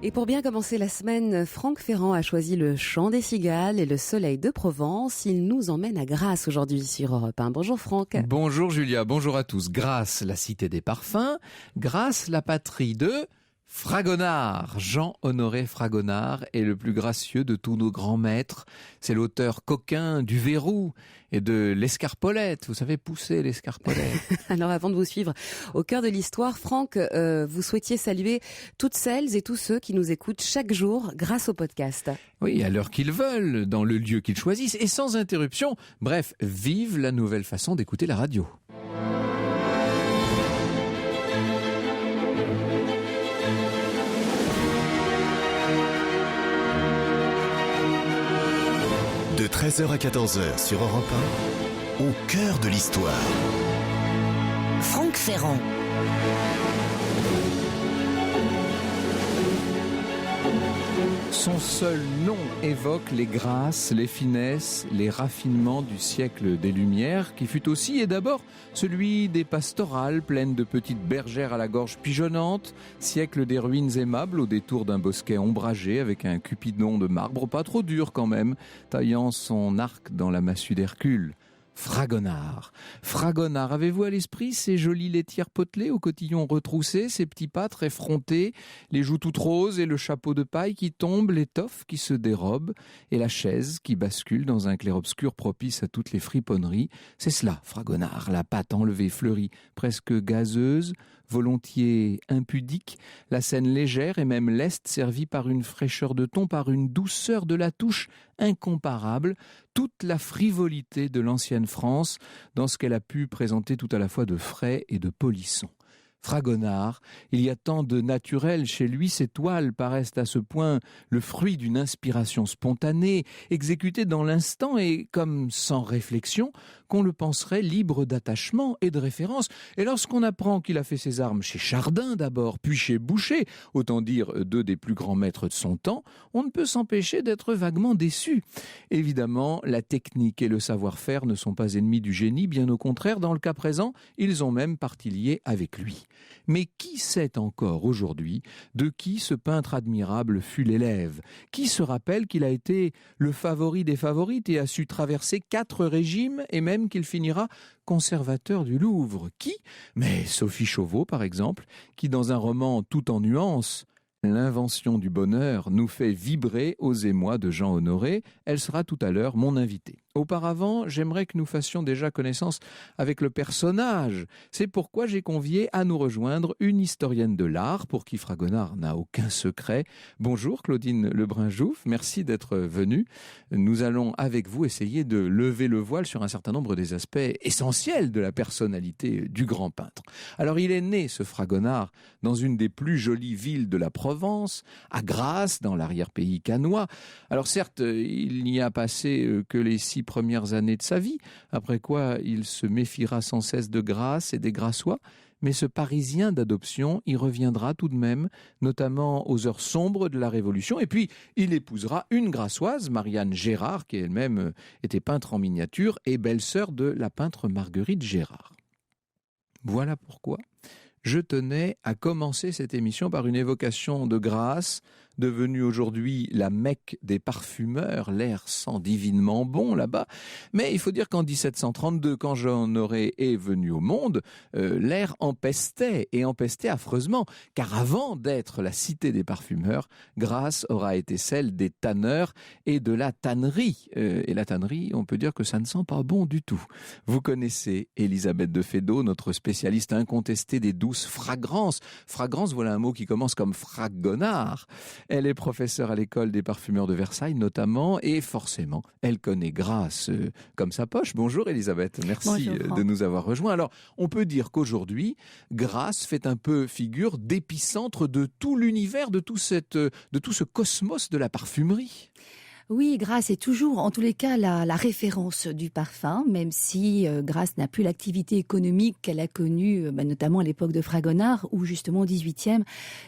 Et pour bien commencer la semaine, Franck Ferrand a choisi le chant des cigales et le soleil de Provence. Il nous emmène à Grasse aujourd'hui sur Europe 1. Bonjour Franck. Bonjour Julia, bonjour à tous. Grasse, la cité des parfums. Grasse, la patrie de Fragonard. Jean-Honoré Fragonard est le plus gracieux de tous nos grands maîtres. C'est l'auteur coquin du Verrou et de l'escarpolette. Vous savez pousser l'escarpolette. Alors avant de vous suivre au cœur de l'histoire, Franck, vous souhaitiez saluer toutes celles et tous ceux qui nous écoutent chaque jour grâce au podcast. Oui, à l'heure qu'ils veulent, dans le lieu qu'ils choisissent et sans interruption. Bref, vive la nouvelle façon d'écouter la radio. De 13h à 14h sur Europe 1, au cœur de l'histoire. Franck Ferrand. Son seul nom évoque les grâces, les finesses, les raffinements du siècle des Lumières, qui fut aussi et d'abord celui des pastorales pleines de petites bergères à la gorge pigeonnante, siècle des ruines aimables au détour d'un bosquet ombragé avec un cupidon de marbre pas trop dur quand même, taillant son arc dans la massue d'Hercule. Fragonard. Fragonard, avez-vous à l'esprit ces jolies laitières potelées au cotillon retroussé, ces petits pas très frontés, les joues toutes roses et le chapeau de paille qui tombe, l'étoffe qui se dérobe et la chaise qui bascule dans un clair-obscur propice à toutes les friponneries. C'est cela, Fragonard, la pâte enlevée, fleurie, presque gazeuse, volontiers impudique, la scène légère et même leste servie par une fraîcheur de ton, par une douceur de la touche incomparable, toute la frivolité de l'ancienne France dans ce qu'elle a pu présenter tout à la fois de frais et de polisson. Fragonard, il y a tant de naturel chez lui, ses toiles paraissent à ce point le fruit d'une inspiration spontanée, exécutée dans l'instant et comme sans réflexion, qu'on le penserait libre d'attachement et de référence. Et lorsqu'on apprend qu'il a fait ses armes chez Chardin d'abord, puis chez Boucher, autant dire deux des plus grands maîtres de son temps, on ne peut s'empêcher d'être vaguement déçu. Évidemment, la technique et le savoir-faire ne sont pas ennemis du génie, bien au contraire, dans le cas présent, ils ont même partie liée avec lui. Mais qui sait encore aujourd'hui de qui ce peintre admirable fut l'élève? Qui se rappelle qu'il a été le favori des favorites et a su traverser 4 régimes et même qu'il finira conservateur du Louvre? Qui? Mais Sophie Chauveau, par exemple, qui dans un roman tout en nuances, L'invention du bonheur, nous fait vibrer aux émois de Jean Honoré. Elle sera tout à l'heure mon invitée. Auparavant, j'aimerais que nous fassions déjà connaissance avec le personnage. C'est pourquoi j'ai convié à nous rejoindre une historienne de l'art pour qui Fragonard n'a aucun secret. Bonjour Claudine Lebrun-Jouffes, merci d'être venue. Nous allons avec vous essayer de lever le voile sur un certain nombre des aspects essentiels de la personnalité du grand peintre. Alors il est né, ce Fragonard, dans une des plus jolies villes de la Provence, à Grasse, dans l'arrière-pays cannois. Alors certes, il n'y a passé que les 6 premières années de sa vie, après quoi il se méfiera sans cesse de Grasse et des Grassois, mais ce Parisien d'adoption y reviendra tout de même, notamment aux heures sombres de la Révolution, et puis il épousera une Grassoise, Marianne Gérard, qui elle-même était peintre en miniature et belle-sœur de la peintre Marguerite Gérard. Voilà pourquoi je tenais à commencer cette émission par une évocation de Grasse, devenue aujourd'hui la Mecque des parfumeurs, l'air sent divinement bon là-bas. Mais il faut dire qu'en 1732, quand Jean Honoré est venu au monde, l'air empestait, et empestait affreusement, car avant d'être la cité des parfumeurs, Grasse aura été celle des tanneurs et de la tannerie. Et la tannerie, on peut dire que ça ne sent pas bon du tout. Vous connaissez Elisabeth de Feydeau, notre spécialiste incontestée des douces fragrances. Fragrance, voilà un mot qui commence comme fragonard. Elle est professeure à l'école des parfumeurs de Versailles notamment, et forcément, elle connaît Grasse comme sa poche. Bonjour Elisabeth, merci de nous avoir rejoints. Alors, on peut dire qu'aujourd'hui, Grasse fait un peu figure d'épicentre de tout l'univers, de tout ce cosmos de la parfumerie. Oui, Grasse est toujours, en tous les cas, la référence du parfum, même si Grasse n'a plus l'activité économique qu'elle a connue, notamment à l'époque de Fragonard, où justement au XVIIIe,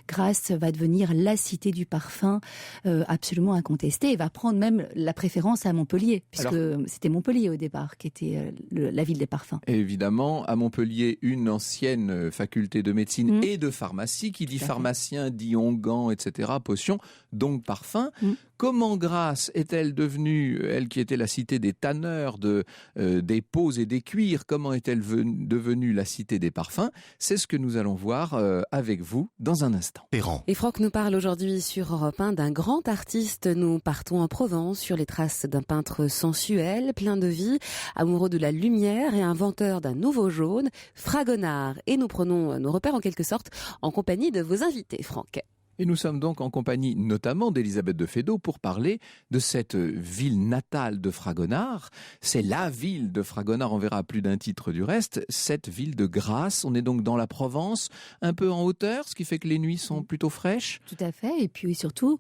Grasse va devenir la cité du parfum absolument incontestée, et va prendre même la préférence à Montpellier, puisque c'était Montpellier au départ qui était la ville des parfums. Et évidemment, à Montpellier, une ancienne faculté de médecine et de pharmacie, qui dit pharmacien, dit onguent, etc., potion, donc parfum. Comment Grasse est-elle devenue, elle qui était la cité des tanneurs, des peaux et des cuirs, comment est-elle devenue la cité des parfums? C'est ce que nous allons voir avec vous dans un instant. Ferrand. Et Franck nous parle aujourd'hui sur Europe 1 d'un grand artiste. Nous partons en Provence sur les traces d'un peintre sensuel, plein de vie, amoureux de la lumière et inventeur d'un nouveau jaune, Fragonard. Et nous prenons nos repères en quelque sorte en compagnie de vos invités, Franck. Et nous sommes donc en compagnie notamment d'Elisabeth de Fédot pour parler de cette ville natale de Fragonard. C'est la ville de Fragonard, on verra à plus d'un titre du reste, cette ville de Grasse. On est donc dans la Provence, un peu en hauteur, ce qui fait que les nuits sont plutôt fraîches. Tout à fait, et puis surtout,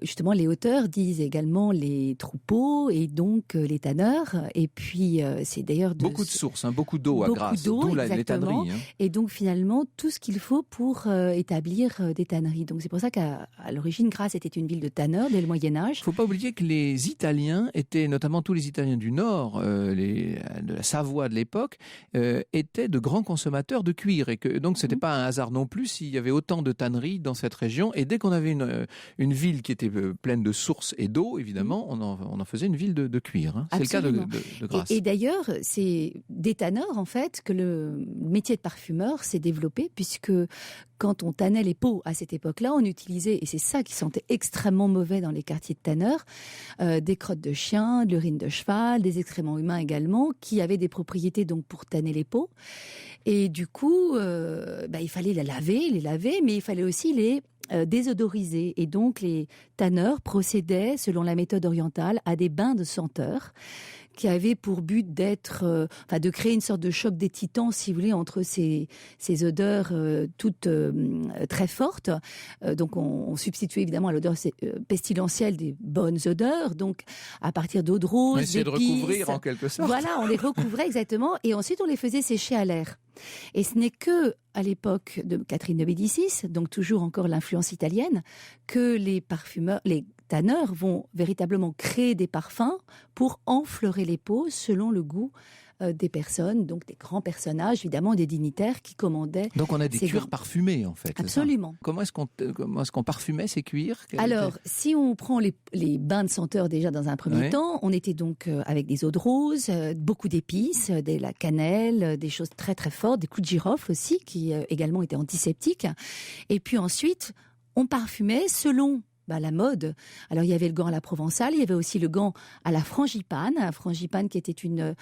justement, les hauteurs disent également les troupeaux et donc les tanneurs. Et puis, c'est d'ailleurs... Beaucoup de sources, beaucoup d'eau à Grasse, d'où les tanneries. Et donc, finalement, tout ce qu'il faut pour établir des tanneries. Donc c'est pour ça qu'à l'origine, Grasse était une ville de tanneurs dès le Moyen-Âge. Il ne faut pas oublier que les Italiens étaient, notamment tous les Italiens du Nord, de la Savoie de l'époque, étaient de grands consommateurs de cuir. Et que, donc ce n'était pas un hasard non plus s'il y avait autant de tanneries dans cette région. Et dès qu'on avait une ville qui était pleine de sources et d'eau, évidemment, on en faisait une ville de cuir. C'est le cas de Grasse. Et d'ailleurs, c'est des tanneurs, en fait, que le métier de parfumeur s'est développé, puisque quand on tannait les peaux à cette époque-là, on utilisait, et c'est ça qui sentait extrêmement mauvais dans les quartiers de tanneurs, des crottes de chien, de l'urine de cheval, des excréments humains également, qui avaient des propriétés donc pour tanner les peaux. Et du coup, il fallait les laver, mais il fallait aussi les désodoriser. Et donc, les tanneurs procédaient, selon la méthode orientale, à des bains de senteurs qui avaient pour but de créer une sorte de choc des titans, si vous voulez, entre ces odeurs toutes très fortes. Donc, on substituait évidemment à l'odeur pestilentielle des bonnes odeurs. Donc, à partir d'eau de rose, on essayait de recouvrir en quelque sorte. Voilà, on les recouvrait exactement, et ensuite on les faisait sécher à l'air. Et ce n'est que à l'époque de Catherine de Médicis, donc toujours encore l'influence italienne, que les tanneurs vont véritablement créer des parfums pour enfleurer les peaux selon le goût des personnes, donc des grands personnages, évidemment des dignitaires qui commandaient. Donc on a des cuirs parfumés en fait. Absolument. Comment est-ce qu'on parfumait ces cuirs? Alors, si on prend les bains de senteurs déjà dans un premier temps, on était donc avec des eaux de rose, beaucoup d'épices, de la cannelle, des choses très très fortes, des clous de girofle aussi qui également étaient antiseptiques. Et puis ensuite, on parfumait selon la mode. Alors, il y avait le gant à la provençale, il y avait aussi le gant à la frangipane qui était une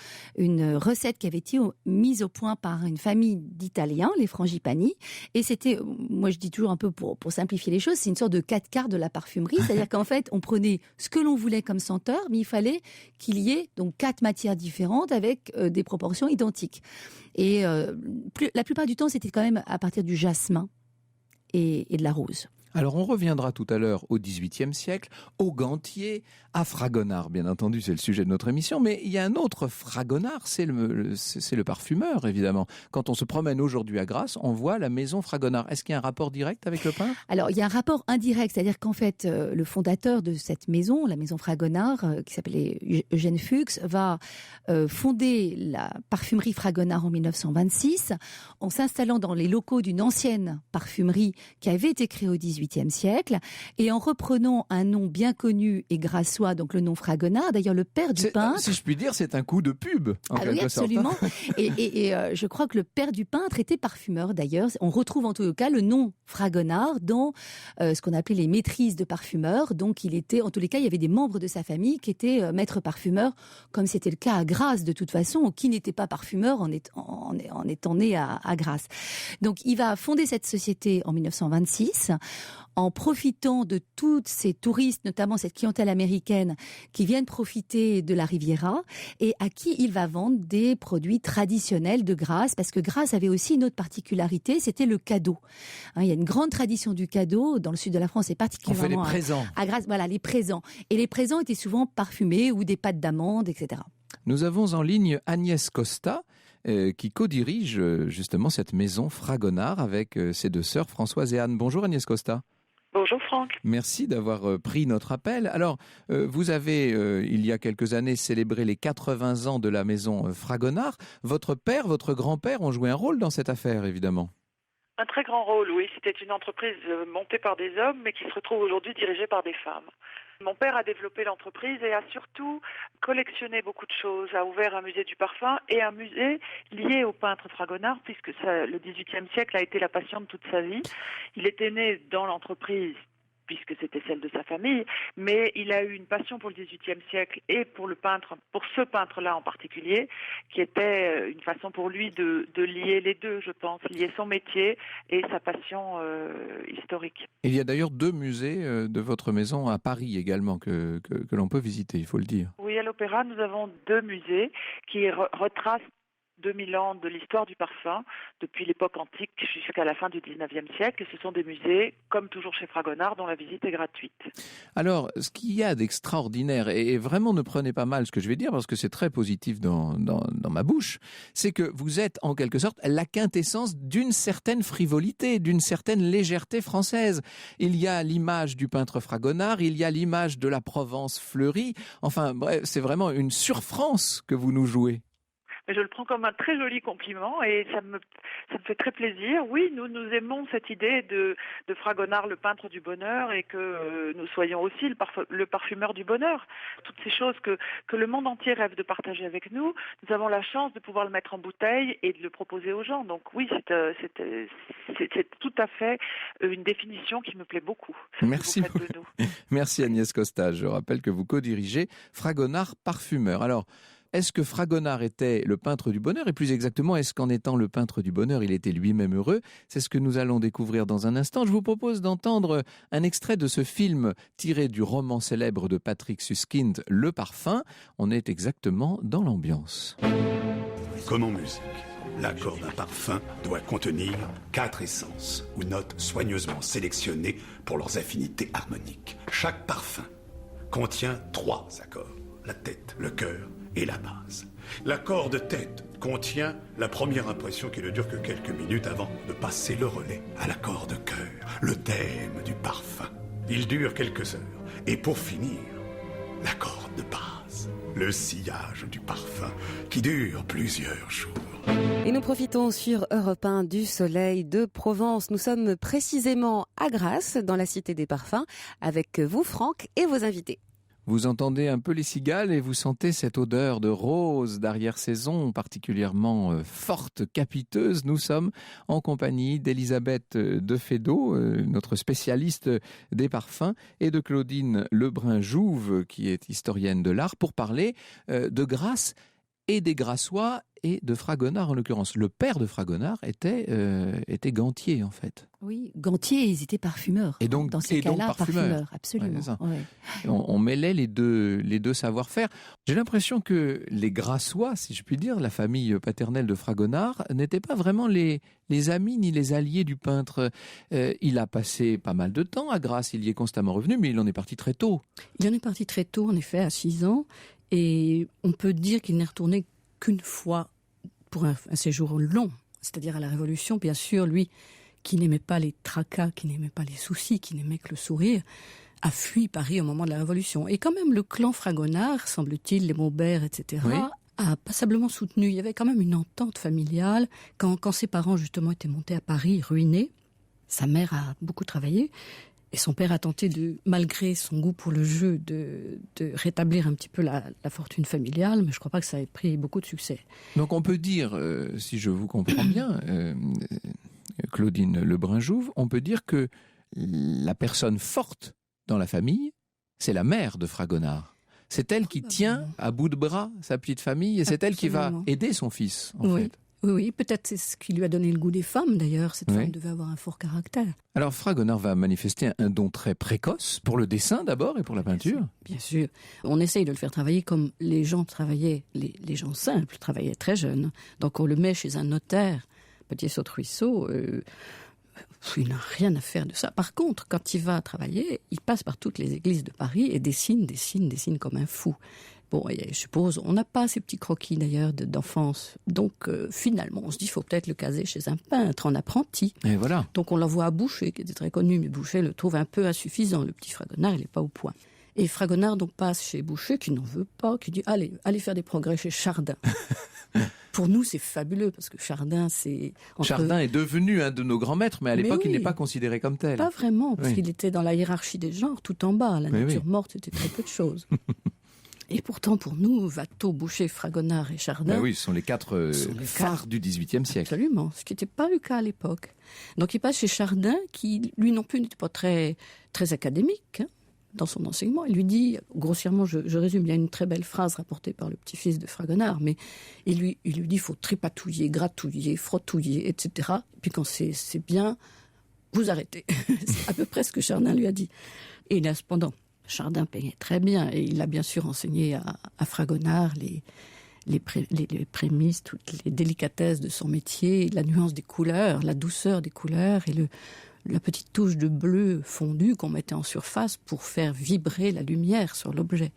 recette qui avait été mise au point par une famille d'Italiens, les frangipani. Et c'était, moi je dis toujours un peu pour simplifier les choses, c'est une sorte de 4 quarts de la parfumerie. C'est-à-dire qu'en fait, on prenait ce que l'on voulait comme senteur, mais il fallait qu'il y ait donc 4 matières différentes avec des proportions identiques. Et la plupart du temps, c'était quand même à partir du jasmin et de la rose. Alors on reviendra tout à l'heure au XVIIIe siècle, au Gantier, à Fragonard, bien entendu, c'est le sujet de notre émission, mais il y a un autre Fragonard, c'est le parfumeur, évidemment. Quand on se promène aujourd'hui à Grasse, on voit la maison Fragonard. Est-ce qu'il y a un rapport direct avec le peintre? Alors, il y a un rapport indirect, c'est-à-dire qu'en fait, le fondateur de cette maison, la maison Fragonard, qui s'appelait Eugène Fuchs, va fonder la parfumerie Fragonard en 1926, en s'installant dans les locaux d'une ancienne parfumerie qui avait été créée au XVIIIe siècle, et en reprenant un nom bien connu et grassois, donc le nom Fragonard. D'ailleurs, le père du peintre... Si je puis dire, c'est un coup de pub, en quelque sorte. Absolument. Et je crois que le père du peintre était parfumeur, d'ailleurs. On retrouve en tout cas le nom Fragonard dans ce qu'on appelait les maîtrises de parfumeurs. Donc, en tous les cas, il y avait des membres de sa famille qui étaient maîtres parfumeurs, comme c'était le cas à Grasse, de toute façon, ou qui n'était pas parfumeur en étant né à Grasse. Donc, il va fonder cette société en 1926, en profitant de tous ces touristes, notamment cette clientèle américaine, qui viennent profiter de la Riviera et à qui il va vendre des produits traditionnels de Grasse, parce que Grasse avait aussi une autre particularité, c'était le cadeau. Il y a une grande tradition du cadeau dans le sud de la France, et particulièrement on fait les présents. À Grasse. Voilà, les présents. Et les présents étaient souvent parfumés ou des pâtes d'amande, etc. Nous avons en ligne Agnès Costa, qui co-dirige justement cette maison Fragonard avec ses deux sœurs Françoise et Anne. Bonjour Agnès Costa. Bonjour Franck. Merci d'avoir pris notre appel. Alors, vous avez, il y a quelques années, célébré les 80 ans de la maison Fragonard. Votre père, votre grand-père ont joué un rôle dans cette affaire, évidemment. Un très grand rôle, oui. C'était une entreprise montée par des hommes, mais qui se retrouve aujourd'hui dirigée par des femmes. Mon père a développé l'entreprise et a surtout collectionné beaucoup de choses, a ouvert un musée du parfum et un musée lié au peintre Fragonard, puisque le XVIIIe siècle a été la passion de toute sa vie. Il était né dans l'entreprise, puisque c'était celle de sa famille, mais il a eu une passion pour le XVIIIe siècle et pour ce peintre-là en particulier, qui était une façon pour lui de lier les deux, je pense, lier son métier et sa passion historique. Il y a d'ailleurs 2 musées de votre maison à Paris également que l'on peut visiter, il faut le dire. Oui, à l'Opéra, nous avons 2 musées qui retracent 2000 ans de l'histoire du parfum, depuis l'époque antique jusqu'à la fin du 19e siècle. Et ce sont des musées, comme toujours chez Fragonard, dont la visite est gratuite. Alors, ce qu'il y a d'extraordinaire, et vraiment ne prenez pas mal ce que je vais dire, parce que c'est très positif dans ma bouche, c'est que vous êtes en quelque sorte la quintessence d'une certaine frivolité, d'une certaine légèreté française. Il y a l'image du peintre Fragonard, il y a l'image de la Provence fleurie. Enfin, bref, c'est vraiment une surfrance que vous nous jouez. Je le prends comme un très joli compliment et ça me fait très plaisir. Oui, nous aimons cette idée de Fragonard, le peintre du bonheur, et que nous soyons aussi le parfumeur du bonheur. Toutes ces choses que le monde entier rêve de partager avec nous, nous avons la chance de pouvoir le mettre en bouteille et de le proposer aux gens. Donc oui, c'est tout à fait une définition qui me plaît beaucoup. Merci beaucoup. Merci Agnès Costa. Je rappelle que vous co-dirigez Fragonard Parfumeur. Alors, est-ce que Fragonard était le peintre du bonheur? Et plus exactement, est-ce qu'en étant le peintre du bonheur, il était lui-même heureux? C'est ce que nous allons découvrir dans un instant. Je vous propose d'entendre un extrait de ce film tiré du roman célèbre de Patrick Suskind, Le Parfum. On est exactement dans l'ambiance. Comme en musique, l'accord d'un parfum doit contenir 4 essences ou notes soigneusement sélectionnées pour leurs affinités harmoniques. Chaque parfum contient 3 accords, la tête, le cœur et la base. L'accord de tête contient la première impression qui ne dure que quelques minutes avant de passer le relais à l'accord de cœur, le thème du parfum. Il dure quelques heures. Et pour finir, l'accord de base, le sillage du parfum qui dure plusieurs jours. Et nous profitons sur Europe 1 du soleil de Provence. Nous sommes précisément à Grasse, dans la Cité des Parfums, avec vous Franck et vos invités. Vous entendez un peu les cigales et vous sentez cette odeur de rose d'arrière-saison particulièrement forte, capiteuse. Nous sommes en compagnie d'Elisabeth Defedo, notre spécialiste des parfums, et de Claudine Lebrun-Jouve, qui est historienne de l'art, pour parler de Grasse et des Grassois et de Fragonard en l'occurrence. Le père de Fragonard était gantier en fait. Oui, gantier, ils étaient parfumeurs. Et donc, dans ces cas-là, parfumeurs, absolument. Ouais, on mêlait les deux savoir-faire. J'ai l'impression que les Grassois, si je puis dire, la famille paternelle de Fragonard, n'étaient pas vraiment les amis ni les alliés du peintre. Il a passé pas mal de temps à Grasse, il y est constamment revenu, mais il en est parti très tôt. Il en est parti très tôt, en effet, à 6 ans. Et on peut dire qu'il n'est retourné qu'une fois pour un séjour long, c'est-à-dire à la Révolution. Bien sûr, lui, qui n'aimait pas les tracas, qui n'aimait pas les soucis, qui n'aimait que le sourire, a fui Paris au moment de la Révolution. Et quand même, le clan Fragonard, semble-t-il, les Maubert, etc., oui, a passablement soutenu. Il y avait quand même une entente familiale. Quand ses parents, justement, étaient montés à Paris, ruinés, sa mère a beaucoup travaillé. Et son père a tenté, malgré son goût pour le jeu, de rétablir un petit peu la fortune familiale, mais je ne crois pas que ça ait pris beaucoup de succès. Donc on peut dire, si je vous comprends bien, Claudine Lebrun-Jouve, on peut dire que la personne forte dans la famille, c'est la mère de Fragonard. C'est elle qui tient à bout de bras sa petite famille et c'est elle qui va aider son fils, en fait. Oui, peut-être c'est ce qui lui a donné le goût des femmes d'ailleurs. Cette Oui. femme devait avoir un fort caractère. Alors Fragonard va manifester un don très précoce pour le dessin d'abord et pour la peinture. Bien sûr. On essaye de le faire travailler comme les gens travaillaient, les gens simples travaillaient très jeunes. Donc on le met chez un notaire, Petier-Saute-Ruisseau, il n'a rien à faire de ça. Par contre, quand il va travailler, il passe par toutes les églises de Paris et dessine comme un fou. Bon, et je suppose, on n'a pas ces petits croquis d'ailleurs d'enfance. Donc finalement, on se dit, il faut peut-être le caser chez un peintre en apprenti. Et voilà. Donc on l'envoie à Boucher, qui était très connu, mais Boucher le trouve un peu insuffisant. Le petit Fragonard, il n'est pas au point. Et Fragonard donc passe chez Boucher, qui n'en veut pas, qui dit, allez faire des progrès chez Chardin. Pour nous, c'est fabuleux, parce que Chardin, c'est... Chardin est devenu un de nos grands maîtres, mais à l'époque, il oui. n'est pas considéré comme tel. Pas vraiment, parce Oui. qu'il était dans la hiérarchie des genres, tout en bas. La Mais nature oui. morte, c'était très peu de choses. Et pourtant, pour nous, Watteau, Boucher, Fragonard et Chardin... Ben oui, ce sont les quatre sont les phares du XVIIIe siècle. Absolument, ce qui n'était pas le cas à l'époque. Donc il passe chez Chardin, qui lui non plus n'était pas très, très académique hein, dans son enseignement. Il lui dit, grossièrement, je résume, il y a une très belle phrase rapportée par le petit-fils de Fragonard, mais il lui dit, il faut tripatouiller, gratouiller, frottouiller, etc. Et puis quand c'est bien, vous arrêtez. C'est à peu près ce que Chardin lui a dit. Et là, cependant, Chardin payait très bien, et il a bien sûr enseigné à Fragonard les prémices, toutes les délicatesses de son métier, la nuance des couleurs, la douceur des couleurs et la petite touche de bleu fondu qu'on mettait en surface pour faire vibrer la lumière sur l'objet.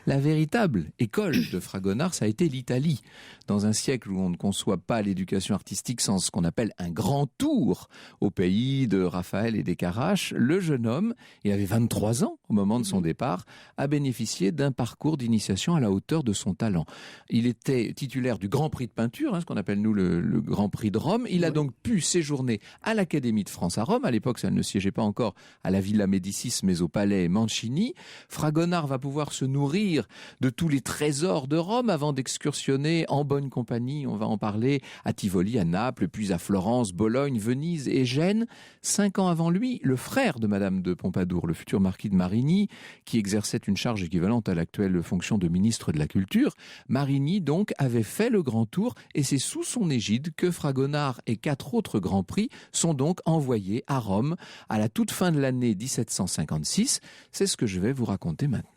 La véritable école de Fragonard, ça a été l'Italie. Dans un siècle où on ne conçoit pas l'éducation artistique sans ce qu'on appelle un grand tour au pays de Raphaël et des Caraches, le jeune homme, il avait 23 ans au moment de son départ, a bénéficié d'un parcours d'initiation à la hauteur de son talent. Il était titulaire du Grand Prix de peinture, ce qu'on appelle nous le Grand Prix de Rome. Il a donc pu séjourner à l'Académie de France à Rome. À l'époque, ça ne siégeait pas encore à la Villa Médicis, mais au palais Mancini. Fragonard va pouvoir se nourrir de tous les trésors de Rome avant d'excursionner en bonne compagnie, on va en parler, à Tivoli, à Naples, puis à Florence, Bologne, Venise et Gênes. 5 ans avant lui, le frère de Madame de Pompadour, le futur marquis de Marigny, qui exerçait une charge équivalente à l'actuelle fonction de ministre de la Culture, Marigny donc avait fait le grand tour et c'est sous son égide que Fragonard et 4 autres grands prix sont donc envoyés à Rome à la toute fin de l'année 1756. C'est ce que je vais vous raconter maintenant.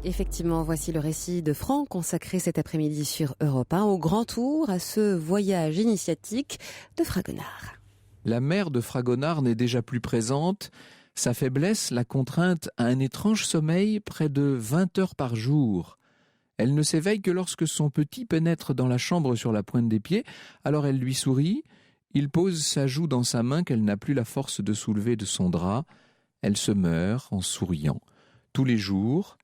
Effectivement, voici le récit de Franck consacré cet après-midi sur Europe 1 au grand tour à ce voyage initiatique de Fragonard. La mère de Fragonard n'est déjà plus présente. Sa faiblesse la contrainte à un étrange sommeil près de 20 heures par jour. Elle ne s'éveille que lorsque son petit pénètre dans la chambre sur la pointe des pieds. Alors elle lui sourit. Il pose sa joue dans sa main qu'elle n'a plus la force de soulever de son drap. Elle se meurt en souriant. Tous les jours,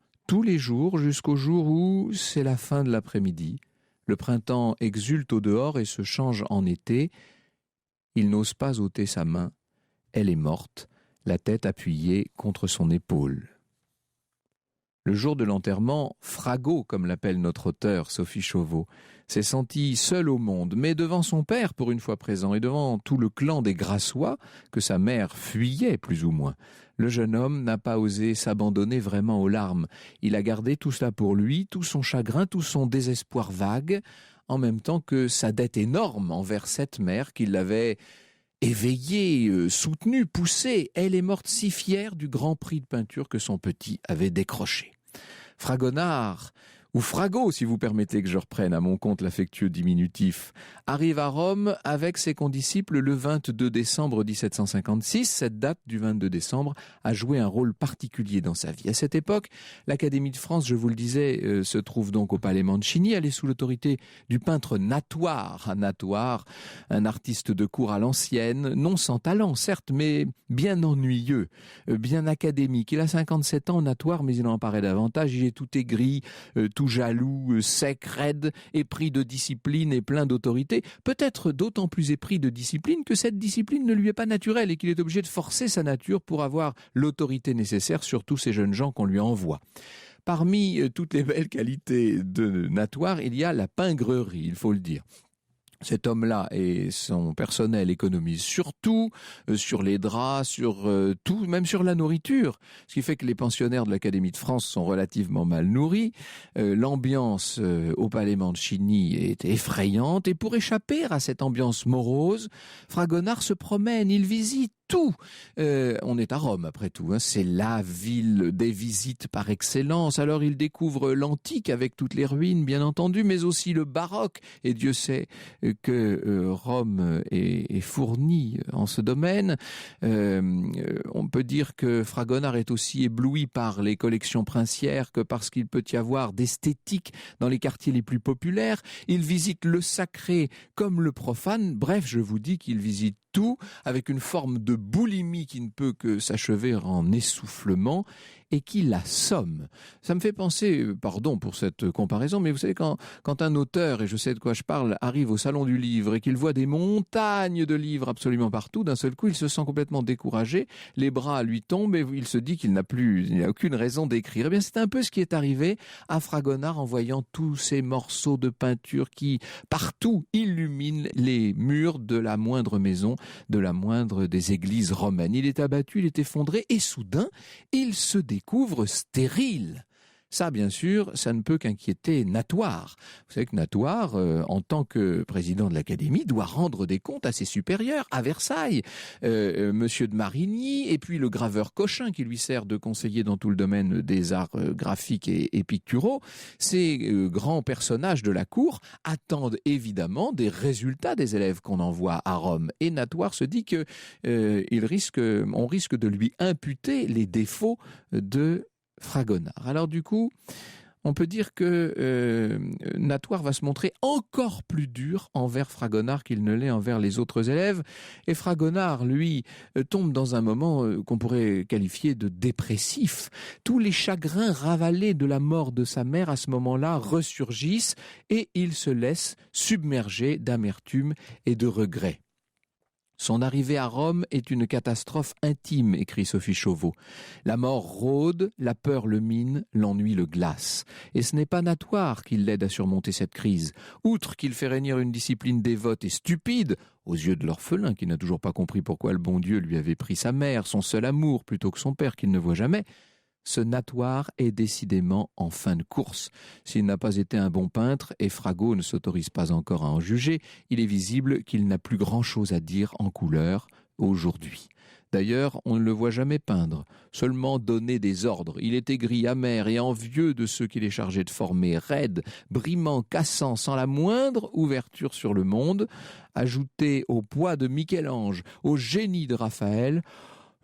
jusqu'au jour où c'est la fin de l'après-midi. Le printemps exulte au dehors et se change en été. Il n'ose pas ôter sa main. Elle est morte, la tête appuyée contre son épaule. Le jour de l'enterrement, Fragot, comme l'appelle notre auteur Sophie Chauveau, s'est sentie seule au monde, mais devant son père pour une fois présent et devant tout le clan des Grassois, que sa mère fuyait plus ou moins. Le jeune homme n'a pas osé s'abandonner vraiment aux larmes. Il a gardé tout cela pour lui, tout son chagrin, tout son désespoir vague, en même temps que sa dette énorme envers cette mère qui l'avait éveillée, soutenue, poussée. Elle est morte si fière du grand prix de peinture que son petit avait décroché. Fragonard, ou Fragot, si vous permettez que je reprenne à mon compte l'affectueux diminutif, arrive à Rome avec ses condisciples le 22 décembre 1756. Cette date du 22 décembre a joué un rôle particulier dans sa vie. À cette époque, l'Académie de France, je vous le disais, se trouve donc au Palais Mancini. Elle est sous l'autorité du peintre Natoire. Natoire, un artiste de cour à l'ancienne, non sans talent, certes, mais bien ennuyeux, bien académique. Il a 57 ans, Natoire, mais il en paraît davantage. Il est tout aigri, tout jaloux, sec, raide, épris de discipline et plein d'autorité, peut-être d'autant plus épris de discipline que cette discipline ne lui est pas naturelle et qu'il est obligé de forcer sa nature pour avoir l'autorité nécessaire sur tous ces jeunes gens qu'on lui envoie. Parmi toutes les belles qualités de Natoire, il y a la pingrerie, il faut le dire. Cet homme-là et son personnel économisent sur tout, sur les draps, sur tout, même sur la nourriture. Ce qui fait que les pensionnaires de l'Académie de France sont relativement mal nourris. L'ambiance au Palais Mancini est effrayante. Et pour échapper à cette ambiance morose, Fragonard se promène, il visite tout. On est à Rome après tout, hein. C'est la ville des visites par excellence. Alors il découvre l'antique avec toutes les ruines bien entendu, mais aussi le baroque. Et Dieu sait que Rome est fournie en ce domaine. On peut dire que Fragonard est aussi ébloui par les collections princières que parce qu'il peut y avoir d'esthétique dans les quartiers les plus populaires. Il visite le sacré comme le profane. Bref, je vous dis qu'il visite tout avec une forme de boulimie qui ne peut que s'achever en essoufflement et qui l'assomme. Ça me fait penser, pardon pour cette comparaison, mais vous savez quand un auteur, et je sais de quoi je parle, arrive au salon du livre et qu'il voit des montagnes de livres absolument partout, d'un seul coup il se sent complètement découragé, les bras lui tombent et il se dit qu'il n'a aucune raison d'écrire. Eh bien c'est un peu ce qui est arrivé à Fragonard en voyant tous ces morceaux de peinture qui partout illuminent les murs de la moindre maison, de la moindre des églises romaines. Il est abattu, il est effondré et soudain il se découvre stérile. Ça, bien sûr, ça ne peut qu'inquiéter Natoire. Vous savez que Natoire, en tant que président de l'Académie, doit rendre des comptes à ses supérieurs à Versailles. Monsieur de Marigny, et puis le graveur Cochin, qui lui sert de conseiller dans tout le domaine des arts graphiques et picturaux. Ces grands personnages de la cour attendent évidemment des résultats des élèves qu'on envoie à Rome. Et Natoire se dit que on risque de lui imputer les défauts de Fragonard. Alors du coup, on peut dire que Natoire va se montrer encore plus dur envers Fragonard qu'il ne l'est envers les autres élèves. Et Fragonard, lui, tombe dans un moment qu'on pourrait qualifier de dépressif. Tous les chagrins ravalés de la mort de sa mère à ce moment-là ressurgissent et il se laisse submerger d'amertume et de regret. Son arrivée à Rome est une catastrophe intime, écrit Sophie Chauveau. La mort rôde, la peur le mine, l'ennui le glace. Et ce n'est pas Natoire qui l'aide à surmonter cette crise. Outre qu'il fait régner une discipline dévote et stupide, aux yeux de l'orphelin qui n'a toujours pas compris pourquoi le bon Dieu lui avait pris sa mère, son seul amour, plutôt que son père qu'il ne voit jamais, ce Natoire est décidément en fin de course. S'il n'a pas été un bon peintre, et Fragot ne s'autorise pas encore à en juger, il est visible qu'il n'a plus grand-chose à dire en couleur aujourd'hui. D'ailleurs, on ne le voit jamais peindre, seulement donner des ordres. Il est aigri, amer et envieux de ceux qu'il est chargé de former, raide, brimant, cassant, sans la moindre ouverture sur le monde. Ajouté au poids de Michel-Ange, au génie de Raphaël,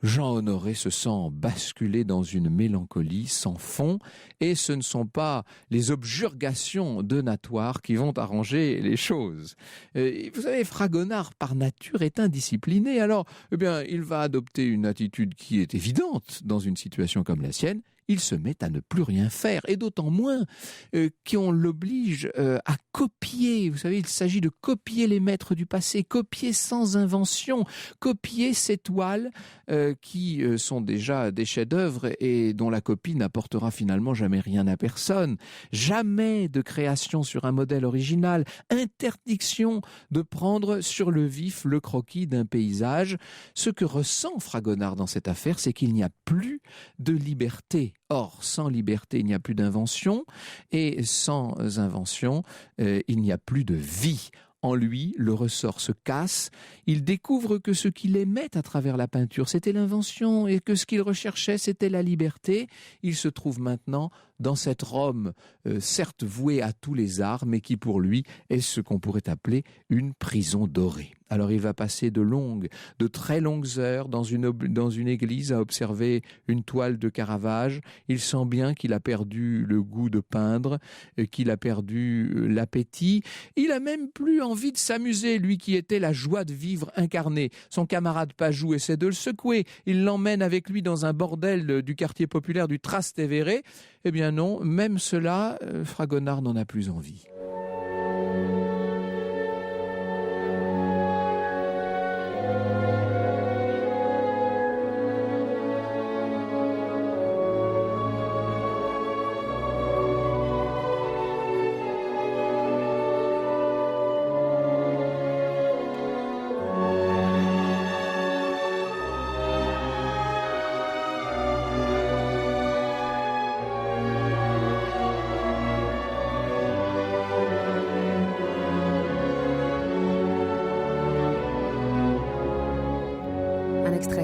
Jean-Honoré se sent basculer dans une mélancolie sans fond et ce ne sont pas les objurgations de Natoire qui vont arranger les choses. Vous savez, Fragonard par nature est indiscipliné, alors il va adopter une attitude qui est évidente dans une situation comme la sienne. Il se met à ne plus rien faire, et d'autant moins qu'on l'oblige à copier. Vous savez, il s'agit de copier les maîtres du passé, copier sans invention, copier ces toiles qui sont déjà des chefs-d'œuvre et dont la copie n'apportera finalement jamais rien à personne. Jamais de création sur un modèle original, interdiction de prendre sur le vif le croquis d'un paysage. Ce que ressent Fragonard dans cette affaire, c'est qu'il n'y a plus de liberté. Or, sans liberté, il n'y a plus d'invention, et sans invention, il n'y a plus de vie. En lui, le ressort se casse. Il découvre que ce qu'il aimait à travers la peinture, c'était l'invention, et que ce qu'il recherchait, c'était la liberté. Il se trouve maintenant dans cette Rome, certes vouée à tous les arts, mais qui pour lui est ce qu'on pourrait appeler une prison dorée. Alors il va passer de très longues heures dans une église à observer une toile de Caravage. Il sent bien qu'il a perdu le goût de peindre, qu'il a perdu l'appétit. Il a même plus envie de s'amuser, lui qui était la joie de vivre incarnée. Son camarade Pajou essaie de le secouer. Il l'emmène avec lui dans un bordel du quartier populaire du Trastevere. Eh bien non, même cela, Fragonard n'en a plus envie.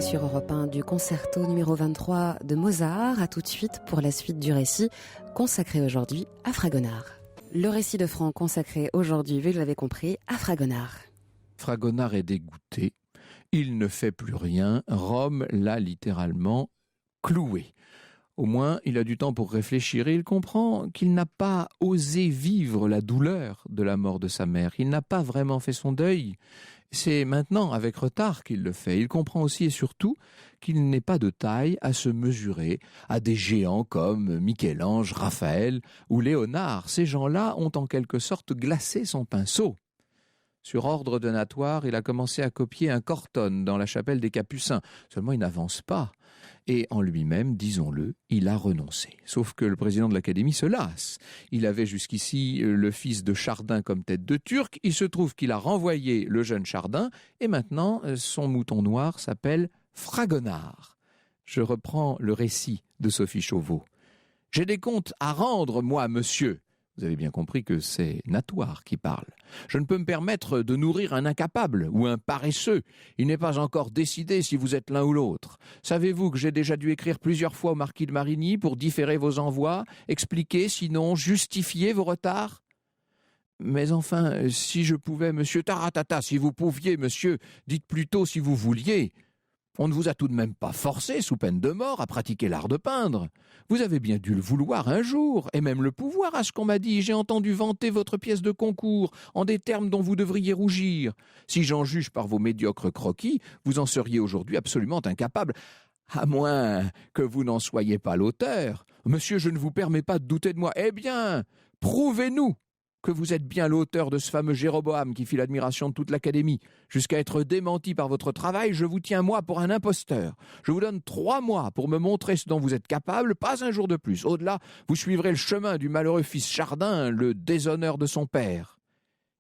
extrait sur Europe 1 du concerto numéro 23 de Mozart. À tout de suite pour la suite du récit consacré aujourd'hui à Fragonard. Le récit de Franck consacré aujourd'hui, vous l'avez compris, à Fragonard. Fragonard est dégoûté. Il ne fait plus rien. Rome l'a littéralement cloué. Au moins, il a du temps pour réfléchir et il comprend qu'il n'a pas osé vivre la douleur de la mort de sa mère. Il n'a pas vraiment fait son deuil. C'est maintenant, avec retard, qu'il le fait. Il comprend aussi et surtout qu'il n'est pas de taille à se mesurer à des géants comme Michel-Ange, Raphaël ou Léonard. Ces gens-là ont en quelque sorte glacé son pinceau. Sur ordre de Natoire, il a commencé à copier un Cortone dans la chapelle des Capucins. Seulement, il n'avance pas. Et en lui-même, disons-le, il a renoncé. Sauf que le président de l'Académie se lasse. Il avait jusqu'ici le fils de Chardin comme tête de Turc. Il se trouve qu'il a renvoyé le jeune Chardin. Et maintenant, son mouton noir s'appelle Fragonard. Je reprends le récit de Sophie Chauveau. « J'ai des comptes à rendre, moi, monsieur. » Vous avez bien compris que c'est Natoire qui parle. Je ne peux me permettre de nourrir un incapable ou un paresseux. Il n'est pas encore décidé si vous êtes l'un ou l'autre. Savez-vous que j'ai déjà dû écrire plusieurs fois au marquis de Marigny pour différer vos envois, expliquer, sinon justifier vos retards ? Mais enfin, si je pouvais, monsieur Taratata, si vous pouviez, monsieur, dites plutôt si vous vouliez. On ne vous a tout de même pas forcé, sous peine de mort, à pratiquer l'art de peindre. Vous avez bien dû le vouloir un jour, et même le pouvoir, à ce qu'on m'a dit. J'ai entendu vanter votre pièce de concours, en des termes dont vous devriez rougir. Si j'en juge par vos médiocres croquis, vous en seriez aujourd'hui absolument incapable, à moins que vous n'en soyez pas l'auteur. Monsieur, je ne vous permets pas de douter de moi. Eh bien, prouvez-nous que vous êtes bien l'auteur de ce fameux Jéroboam qui fit l'admiration de toute l'Académie. Jusqu'à être démenti par votre travail, je vous tiens, moi, pour un imposteur. Je vous donne 3 mois pour me montrer ce dont vous êtes capable, pas un jour de plus. Au-delà, vous suivrez le chemin du malheureux fils Chardin, le déshonneur de son père. »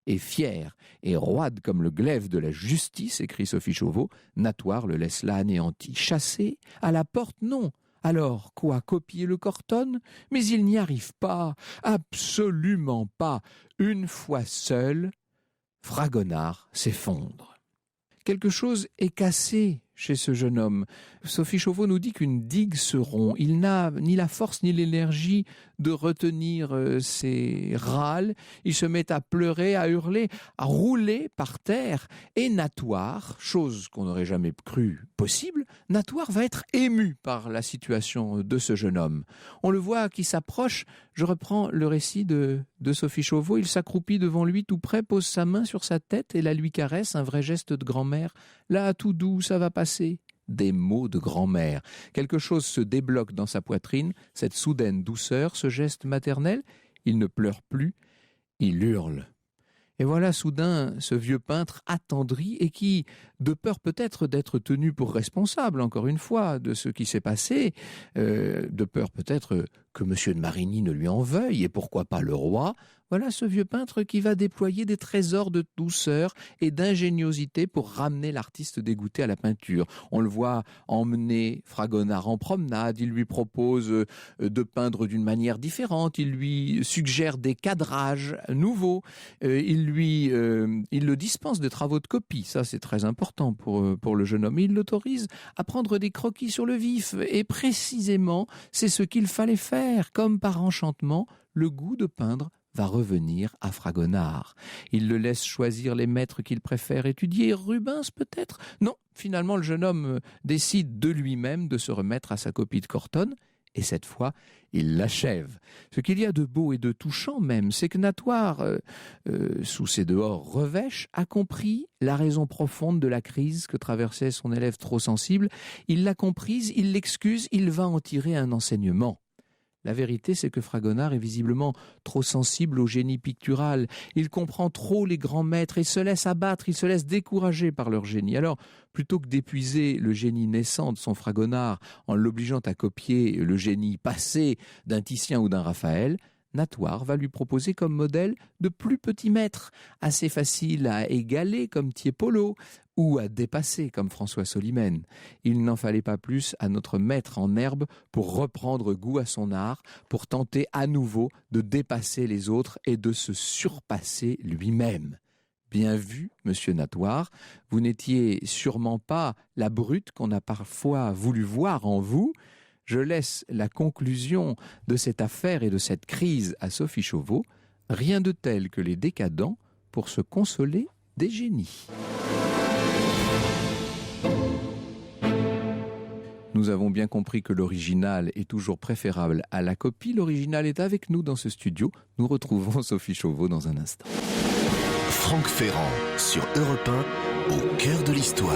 Et fier et roide comme le glaive de la justice, écrit Sophie Chauveau, Natoire le laisse là anéanti. Chassé à la porte, non. Alors, quoi, copier le Cortone ? Mais il n'y arrive pas, absolument pas. Une fois seul, Fragonard s'effondre. Quelque chose est cassé chez ce jeune homme. Sophie Chauveau nous dit qu'une digue se rompt. Il n'a ni la force ni l'énergie de retenir ses râles. Il se met à pleurer, à hurler, à rouler par terre. Et Natoire, chose qu'on n'aurait jamais cru possible, Natoire va être ému par la situation de ce jeune homme. On le voit qui s'approche. Je reprends le récit de Sophie Chauveau. Il s'accroupit devant lui tout près, pose sa main sur sa tête et la lui caresse, un vrai geste de grand-mère. Là, tout doux, ça va passer. Des mots de grand-mère. Quelque chose se débloque dans sa poitrine, cette soudaine douceur, ce geste maternel. Il ne pleure plus, il hurle. Et voilà soudain ce vieux peintre attendri et qui, de peur peut-être d'être tenu pour responsable, encore une fois, de ce qui s'est passé, de peur peut-être que M. de Marigny ne lui en veuille, et pourquoi pas le roi, voilà ce vieux peintre qui va déployer des trésors de douceur et d'ingéniosité pour ramener l'artiste dégoûté à la peinture. On le voit emmener Fragonard en promenade, il lui propose de peindre d'une manière différente, il lui suggère des cadrages nouveaux, il le dispense de travaux de copie, ça c'est très important pour le jeune homme, il l'autorise à prendre des croquis sur le vif, et précisément c'est ce qu'il fallait faire, comme par enchantement, le goût de peindre va revenir à Fragonard. Il le laisse choisir les maîtres qu'il préfère étudier. Rubens peut-être ? Non, finalement le jeune homme décide de lui-même de se remettre à sa copie de Cortone, et cette fois, il l'achève. Ce qu'il y a de beau et de touchant même, c'est que Natoire, sous ses dehors revêches, a compris la raison profonde de la crise que traversait son élève trop sensible. Il l'a comprise, il l'excuse, il va en tirer un enseignement. La vérité, c'est que Fragonard est visiblement trop sensible au génie pictural. Il comprend trop les grands maîtres et se laisse abattre, il se laisse décourager par leur génie. Alors, plutôt que d'épuiser le génie naissant de son Fragonard en l'obligeant à copier le génie passé d'un Titien ou d'un Raphaël, Natoire va lui proposer comme modèle de plus petits maîtres, assez faciles à égaler comme Tiepolo ou à dépasser comme François Solimène. Il n'en fallait pas plus à notre maître en herbe pour reprendre goût à son art, pour tenter à nouveau de dépasser les autres et de se surpasser lui-même. Bien vu, monsieur Natoire, vous n'étiez sûrement pas la brute qu'on a parfois voulu voir en vous. Je laisse la conclusion de cette affaire et de cette crise à Sophie Chauveau. Rien de tel que les décadents pour se consoler des génies. Nous avons bien compris que l'original est toujours préférable à la copie. L'original est avec nous dans ce studio. Nous retrouvons Sophie Chauveau dans un instant. Franck Ferrand sur Europe 1, au cœur de l'histoire.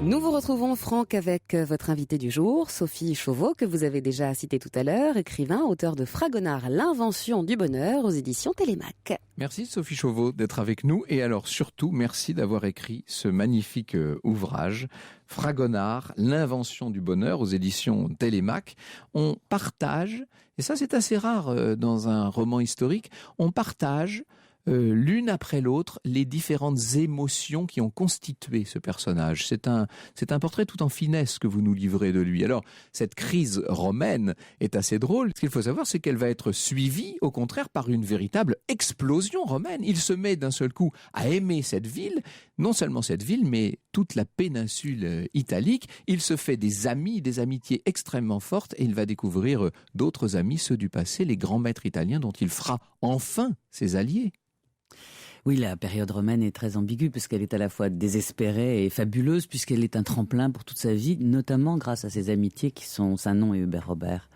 Nous vous retrouvons, Franck, avec votre invité du jour, Sophie Chauveau, que vous avez déjà citée tout à l'heure, écrivain, auteur de Fragonard, l'invention du bonheur, aux éditions Télémac. Merci Sophie Chauveau d'être avec nous et alors surtout merci d'avoir écrit ce magnifique ouvrage, Fragonard, l'invention du bonheur, aux éditions Télémac. On partage, et ça c'est assez rare dans un roman historique, on partage l'une après l'autre les différentes émotions qui ont constitué ce personnage. C'est un portrait tout en finesse que vous nous livrez de lui. Alors, cette crise romaine est assez drôle. Ce qu'il faut savoir, c'est qu'elle va être suivie, au contraire, par une véritable explosion romaine. Il se met d'un seul coup à aimer cette ville, non seulement cette ville, mais toute la péninsule italique. Il se fait des amis, des amitiés extrêmement fortes, et il va découvrir d'autres amis, ceux du passé, les grands maîtres italiens dont il fera enfin ses alliés. Oui, la période romaine est très ambiguë puisqu'elle est à la fois désespérée et fabuleuse puisqu'elle est un tremplin pour toute sa vie, notamment grâce à ses amitiés qui sont Sanon et Hubert Robert.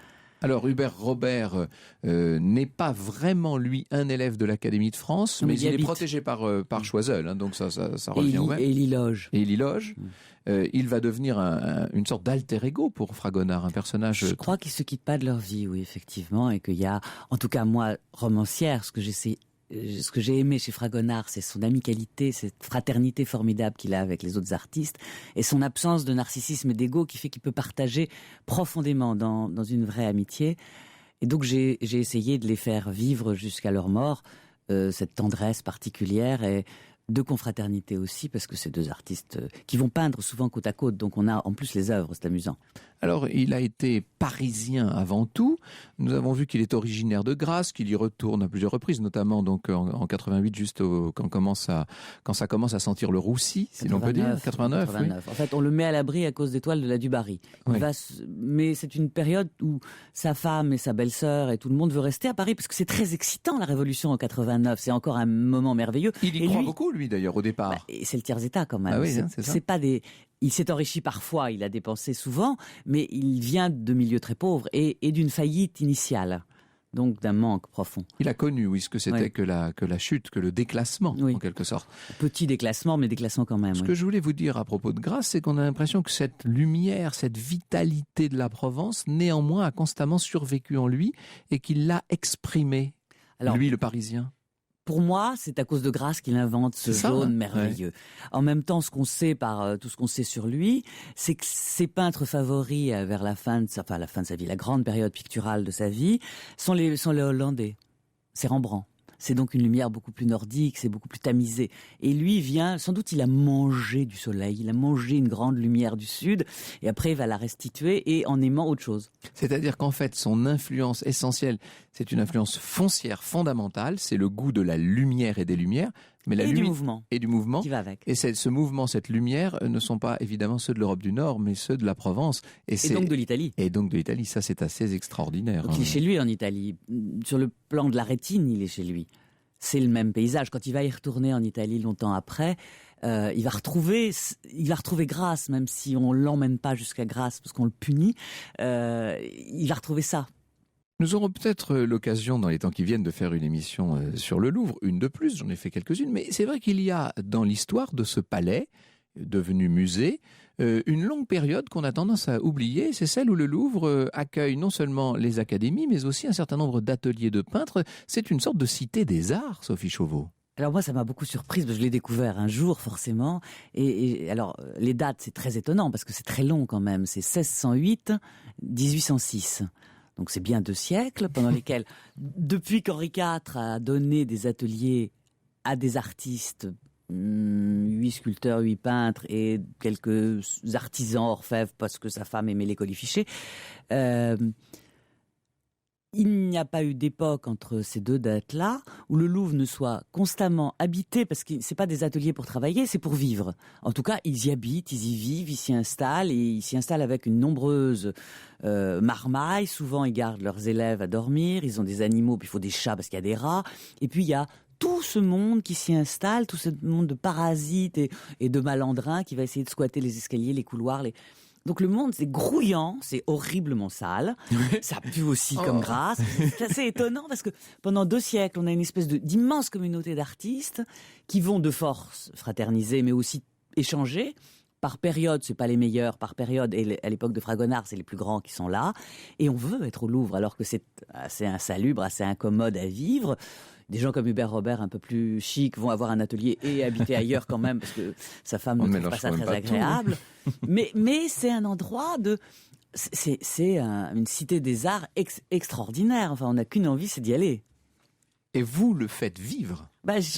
Alors Hubert Robert n'est pas vraiment lui un élève de l'Académie de France, mais il est protégé par Choiseul, hein, donc ça revient au même. Et il y loge. Il va devenir une sorte d'alter ego pour Fragonard, un personnage... Je crois qu'ils ne se quittent pas de leur vie, oui, effectivement, et qu'il y a, en tout cas moi, romancière, ce que j'ai aimé chez Fragonard, c'est son amicalité, cette fraternité formidable qu'il a avec les autres artistes, et son absence de narcissisme et d'ego qui fait qu'il peut partager profondément dans une vraie amitié. Et donc j'ai essayé de les faire vivre jusqu'à leur mort, cette tendresse particulière et de confraternité aussi, parce que c'est deux artistes qui vont peindre souvent côte à côte, donc on a en plus les œuvres, c'est amusant. Alors, il a été parisien avant tout. Nous avons vu qu'il est originaire de Grasse, qu'il y retourne à plusieurs reprises, notamment donc en 88, juste quand ça commence à sentir le roussi, si l'on peut dire. 89. Oui. En fait, on le met à l'abri à cause des toiles de la Dubarry. Oui. Mais c'est une période où sa femme et sa belle-sœur et tout le monde veut rester à Paris, parce que c'est très excitant, la Révolution en 89. C'est encore un moment merveilleux. Il y croit beaucoup, lui, d'ailleurs, au départ. Et c'est le tiers-état, quand même. Ah oui, c'est ça. C'est pas des... Il s'est enrichi parfois, il a dépensé souvent, mais il vient de milieux très pauvres et d'une faillite initiale, donc d'un manque profond. Il a connu, oui, ce que c'était que la chute, que le déclassement, en quelque sorte. Petit déclassement, mais déclassement quand même. Ce que je voulais vous dire à propos de Grasse, c'est qu'on a l'impression que cette lumière, cette vitalité de la Provence, néanmoins, a constamment survécu en lui et qu'il l'a exprimé, lui, le Parisien. Pour moi, c'est à cause de Grasse qu'il invente ce jaune merveilleux. Ouais. En même temps, ce qu'on sait par tout ce qu'on sait sur lui, c'est que ses peintres favoris vers la fin de sa vie, la grande période picturale de sa vie, sont les Hollandais. C'est Rembrandt. C'est donc une lumière beaucoup plus nordique, c'est beaucoup plus tamisé. Et lui vient, sans doute il a mangé du soleil, il a mangé une grande lumière du sud, et après il va la restituer et en aimant autre chose. C'est-à-dire qu'en fait, son influence essentielle, c'est une influence foncière fondamentale, c'est le goût de la lumière et des lumières, mais du mouvement. Et du mouvement. Qui va avec. Et ce mouvement, cette lumière, ne sont pas évidemment ceux de l'Europe du Nord, mais ceux de la Provence. Et donc de l'Italie. Et donc de l'Italie, ça c'est assez extraordinaire. Donc il est chez lui en Italie. Sur le plan de la rétine, il est chez lui. C'est le même paysage. Quand il va y retourner en Italie longtemps après, il va retrouver Grasse, même si on l'emmène pas jusqu'à Grasse parce qu'on le punit. Il va retrouver ça. Nous aurons peut-être l'occasion dans les temps qui viennent de faire une émission sur le Louvre, une de plus, j'en ai fait quelques-unes, mais c'est vrai qu'il y a dans l'histoire de ce palais, devenu musée, une longue période qu'on a tendance à oublier, c'est celle où le Louvre accueille non seulement les académies, mais aussi un certain nombre d'ateliers de peintres. C'est une sorte de cité des arts, Sophie Chauveau. Alors moi, ça m'a beaucoup surprise, parce que je l'ai découvert un jour forcément. Et alors, les dates, c'est très étonnant, parce que c'est très long quand même. C'est 1608, 1806. Donc c'est bien 2 siècles pendant lesquels, depuis qu'Henri IV a donné des ateliers à des artistes, 8 sculpteurs, 8 peintres et quelques artisans orfèvres parce que sa femme aimait les colifichets, il n'y a pas eu d'époque entre ces deux dates-là où le Louvre ne soit constamment habité, parce que c'est pas des ateliers pour travailler, c'est pour vivre. En tout cas, ils y habitent, ils y vivent, ils s'y installent, et ils s'y installent avec une nombreuse marmaille. Souvent, ils gardent leurs élèves à dormir, ils ont des animaux, puis il faut des chats parce qu'il y a des rats. Et puis, il y a tout ce monde qui s'y installe, tout ce monde de parasites et de malandrins qui va essayer de squatter les escaliers, les couloirs, Donc le monde, c'est grouillant, c'est horriblement sale. Ça pue aussi comme Grasse. C'est assez étonnant parce que pendant 2 siècles, on a une espèce d'immense communauté d'artistes qui vont de force fraterniser, mais aussi échanger. Par période, c'est pas les meilleurs, par période, et à l'époque de Fragonard, c'est les plus grands qui sont là. Et on veut être au Louvre, alors que c'est assez insalubre, assez incommode à vivre. Des gens comme Hubert Robert, un peu plus chic, vont avoir un atelier et habiter ailleurs quand même, parce que sa femme ne trouve pas ça très agréable. Mais c'est un endroit c'est une cité des arts extraordinaire. Enfin, on n'a qu'une envie, c'est d'y aller. Et vous le faites vivre.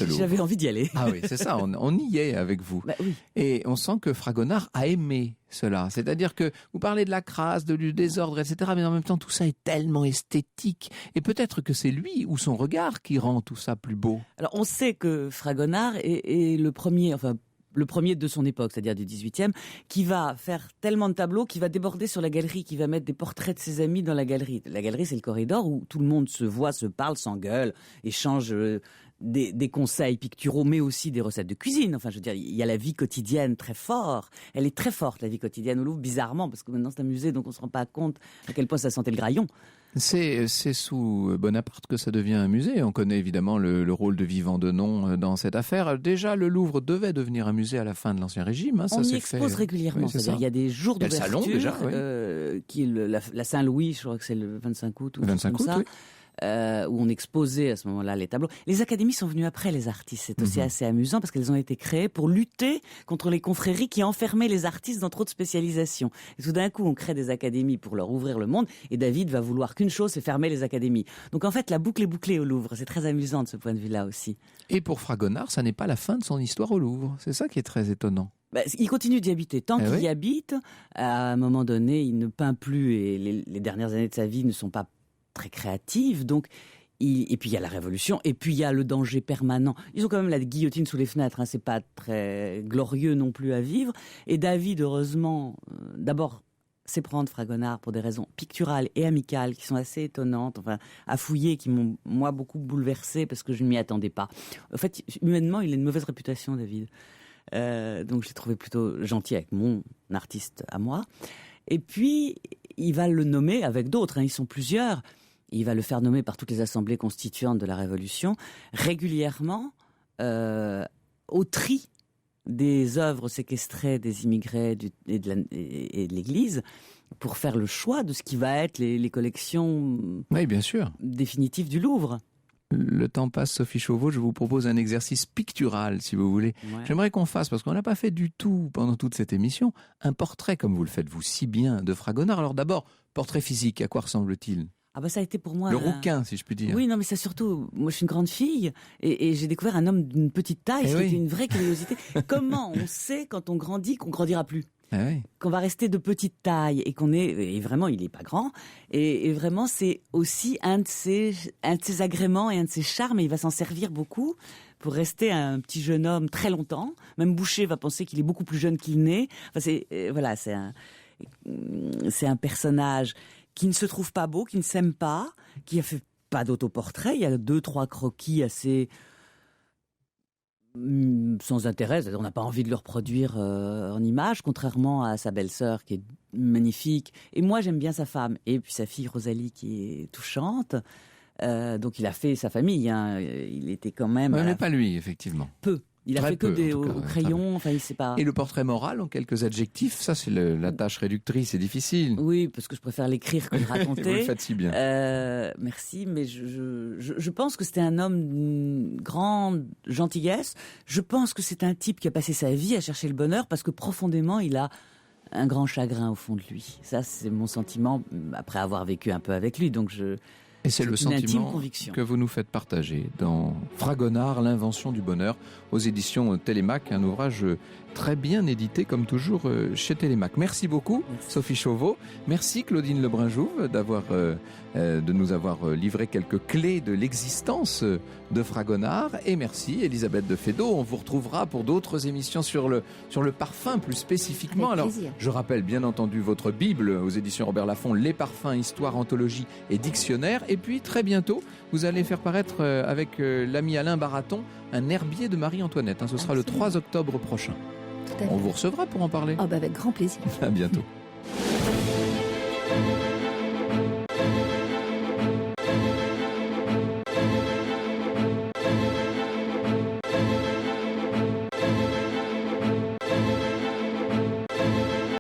J'avais envie d'y aller. Ah oui, c'est ça, on y est avec vous. Oui. Et on sent que Fragonard a aimé cela. C'est-à-dire que vous parlez de la crasse, du désordre, etc. Mais en même temps, tout ça est tellement esthétique. Et peut-être que c'est lui ou son regard qui rend tout ça plus beau. Alors, on sait que Fragonard est le premier de son époque, c'est-à-dire du 18e, qui va faire tellement de tableaux, qui va déborder sur la galerie, qui va mettre des portraits de ses amis dans la galerie. La galerie, c'est le corridor où tout le monde se voit, se parle, s'engueule, échange des conseils picturaux, mais aussi des recettes de cuisine. Enfin, je veux dire, il y a la vie quotidienne très forte. Elle est très forte, la vie quotidienne au Louvre, bizarrement, parce que maintenant c'est un musée, donc on se rend pas compte à quel point ça sentait le graillon. C'est sous Bonaparte que ça devient un musée. On connaît évidemment le rôle de Vivant Denon dans cette affaire. Déjà, le Louvre devait devenir un musée à la fin de l'Ancien Régime. On y expose régulièrement. Oui, c'est-à-dire, il y a des jours d'ouverture. Il y a le salon déjà, qui est la Saint-Louis, je crois que c'est le 25 août. Ou 25 août, ça. oui. Où on exposait à ce moment-là les tableaux. Les académies sont venues après les artistes. C'est aussi assez amusant parce qu'elles ont été créées pour lutter contre les confréries qui enfermaient les artistes dans trop de spécialisation. Et tout d'un coup, on crée des académies pour leur ouvrir le monde. Et David va vouloir qu'une chose, c'est fermer les académies. Donc en fait, la boucle est bouclée au Louvre. C'est très amusant de ce point de vue-là aussi. Et pour Fragonard, ça n'est pas la fin de son histoire au Louvre. C'est ça qui est très étonnant. Il continue d'y habiter. Tant qu'il y habite, à un moment donné, il ne peint plus et les dernières années de sa vie ne sont pas très créative, donc et puis il y a la Révolution, et puis il y a le danger permanent. Ils ont quand même la guillotine sous les fenêtres, hein, c'est pas très glorieux non plus à vivre. Et David, heureusement, d'abord sait prendre Fragonard pour des raisons picturales et amicales qui sont assez étonnantes, enfin à fouiller, qui m'ont moi beaucoup bouleversée parce que je ne m'y attendais pas. En fait, humainement, il a une mauvaise réputation, David. Donc je l'ai trouvé plutôt gentil avec mon artiste à moi. Et puis il va le nommer avec d'autres, hein, ils sont plusieurs. Il va le faire nommer par toutes les assemblées constituantes de la Révolution, régulièrement au tri des œuvres séquestrées des immigrés et de l'Église, pour faire le choix de ce qui va être les collections bien sûr. Définitives du Louvre. Le temps passe, Sophie Chauveau, je vous propose un exercice pictural, si vous voulez. Ouais. J'aimerais qu'on fasse, parce qu'on n'a pas fait du tout, pendant toute cette émission, un portrait, comme vous le faites vous si bien, de Fragonard. Alors d'abord, portrait physique, à quoi ressemble-t-il ? Ça a été pour moi... Le rouquin, si je puis dire. Oui, non, mais ça surtout... Moi, je suis une grande fille et j'ai découvert un homme d'une petite taille, ce qui était une vraie curiosité. Comment on sait, quand on grandit, qu'on grandira plus ? Qu'on va rester de petite taille et qu'on est... Et vraiment, il n'est pas grand. Et vraiment, c'est aussi un de ses agréments et un de ses charmes. Et il va s'en servir beaucoup pour rester un petit jeune homme très longtemps. Même Boucher va penser qu'il est beaucoup plus jeune qu'il n'est. Enfin, c'est un personnage qui ne se trouve pas beau, qui ne s'aime pas, qui a fait pas d'autoportrait. Il y a 2-3 croquis assez sans intérêt. On n'a pas envie de le reproduire en image, contrairement à sa belle-sœur qui est magnifique. Et moi, j'aime bien sa femme. Et puis sa fille Rosalie qui est touchante. Donc il a fait sa famille. Hein. Il était quand même... Mais pas lui, effectivement. Peu. Il a fait que au crayon, enfin il sait pas. Et le portrait moral en quelques adjectifs, ça c'est la tâche réductrice, c'est difficile. Oui, parce que je préfère l'écrire que le raconter. Vous le faites si bien. Merci, mais je pense que c'était un homme d'une grande gentillesse. Je pense que c'est un type qui a passé sa vie à chercher le bonheur parce que profondément il a un grand chagrin au fond de lui. Ça c'est mon sentiment après avoir vécu un peu avec lui, donc Et c'est le sentiment que vous nous faites partager dans Fragonard, l'invention du bonheur, aux éditions Télémac, un ouvrage très bien édité comme toujours chez Télémac. Merci beaucoup Sophie Chauveau, merci Claudine Lebrun-Jouve de nous avoir livré quelques clés de l'existence de Fragonard, et merci Elisabeth de Fédot. On vous retrouvera pour d'autres émissions sur le parfum plus spécifiquement. Avec Alors plaisir. je rappelle bien entendu votre Bible aux éditions Robert Laffont, Les parfums, histoire, anthologie et dictionnaire, et puis très bientôt vous allez faire paraître avec l'ami Alain Baraton un herbier de Marie-Antoinette. Ce sera le 3 octobre prochain. Tout à fait. On vous recevra pour en parler. Avec grand plaisir. À bientôt.